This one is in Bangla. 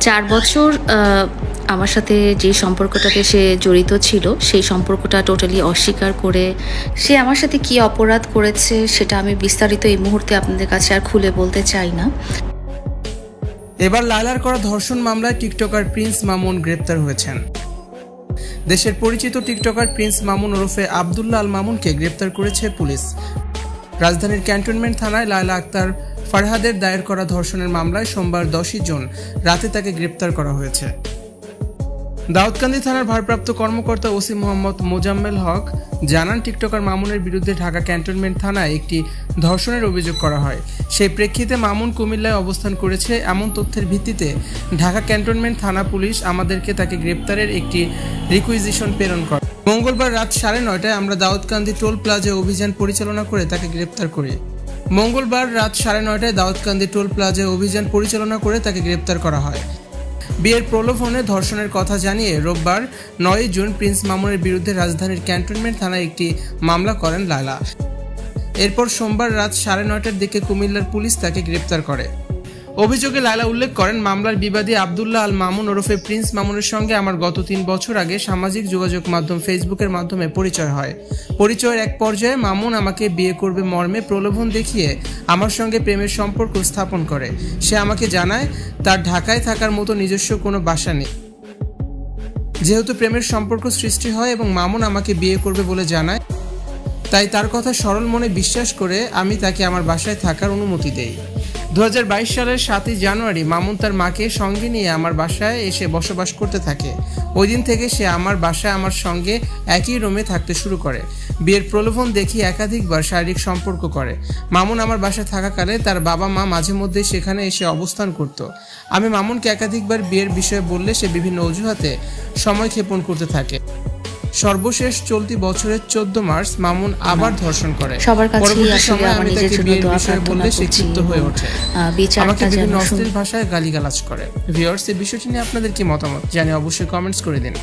4 বছর আমার সাথে যে সম্পর্কটাতে সে জড়িত ছিল সেই সম্পর্কটা টোটালি অস্বীকার করে সে আমার সাথে কি অপরাধ করেছে সেটা আমি বিস্তারিত এই মুহূর্তে আপনাদের কাছে আর খুলে বলতে চাই না। এবার লায়লার করা ধর্ষণ মামলায় টিকটকার প্রিন্স মামুন গ্রেপ্তার হয়েছেন। দেশের পরিচিত টিকটকার প্রিন্স মামুন ওরফে আব্দুল্লাহ আল মামুনকে গ্রেপ্তার করেছে পুলিশ। রাজধানীর ক্যান্টনমেন্ট থানায় লায়লা আক্তার ফারহাদের দায়ের করা ধর্ষণের মামলায় সোমবার 10 জুন রাতে তাকে গ্রেপ্তার করা হয়েছে। দাউদকান্দি থানার ভারপ্রাপ্ত কর্মকর্তা ওসি মোহাম্মদ মোজাম্মেল হক জানান, টিকটকার মামুনের বিরুদ্ধে ঢাকা ক্যান্টনমেন্ট থানায় একটি ধর্ষণের অভিযোগ করা হয়। সেই প্রেক্ষিতে মামুন কুমিল্লায় অবস্থান করেছে এমন তথ্যের ভিত্তিতে ঢাকা ক্যান্টনমেন্ট থানা পুলিশ আমাদেরকে তাকে গ্রেপ্তারের একটি রিকুইজিশন প্রেরণ করে। মঙ্গলবার রাত 9:30টায় আমরা দাউদকান্দি টোল প্লাজায় অভিযান পরিচালনা করে তাকে গ্রেপ্তার করা হয়। বিয়ের প্রলোভনে ধর্ষণের কথা জানিয়ে রোববার 9 জুন প্রিন্স মামুনের বিরুদ্ধে রাজধানীর ক্যান্টনমেন্ট থানায় একটি মামলা করেন লায়লা। এরপর সোমবার রাত 9:30টার দিকে কুমিল্লার পুলিশ তাকে গ্রেপ্তার করে। অভিযোগে লায়লা উল্লেখ করেন, মামলার বিবাদী আব্দুল্লাহ আল মামুন ওরফে প্রিন্স মামুনের সঙ্গে আমার গত 3 বছর আগে সামাজিক যোগাযোগ মাধ্যম ফেসবুকের মাধ্যমে পরিচয় হয়। পরিচয়ের এক পর্যায়ে মামুন আমাকে বিয়ে করবে মর্মে প্রলোভন দেখিয়ে আমার সঙ্গে প্রেমের সম্পর্ক স্থাপন করে। সে আমাকে জানায় তার ঢাকায় থাকার মতো নিজস্ব কোনো বাসা নেই। যেহেতু প্রেমের সম্পর্ক সৃষ্টি হয় এবং মামুন আমাকে বিয়ে করবে বলে জানায়, তাই তার কথা সরল মনে বিশ্বাস করে আমি তাকে আমার বাসায় থাকার অনুমতি দেই। 2022 সালের 7 জানুয়ারি মামুন তার মাকে সঙ্গে নিয়ে আমার বাসায় এসে বসবাস করতে থাকে। ওই দিন থেকে সে আমার বাসায় আমার সঙ্গে একই রুমে থাকতে শুরু করে। বিয়ের প্রলোভন দেখিয়ে একাধিকবার শারীরিক সম্পর্ক করে। মামুন আমার বাসায় থাকাকালে তার বাবা মা মাঝে মধ্যে সেখানে এসে অবস্থান করত। আমি মামুনকে একাধিকবার বিয়ের বিষয়ে বললে সে বিভিন্ন অজুহাতে সময় ক্ষেপণ করতে থাকে। সর্বশেষ চলতি বছরের 14 মার্চ মামুন আবার ধর্ষণ করে। পরবর্তী সময়ে আমি তাকে বিয়ের বিষয়ে বললে সে ক্ষিপ্ত হয়ে ওঠে, আমাকে বিভিন্ন অশ্লীল ভাষায় গালিগালাজ করে। ভিউয়ার্স, এই বিষয়টি নিয়ে আপনাদের কি মতামত জানিয়ে অবশ্যই কমেন্টস করে দিন।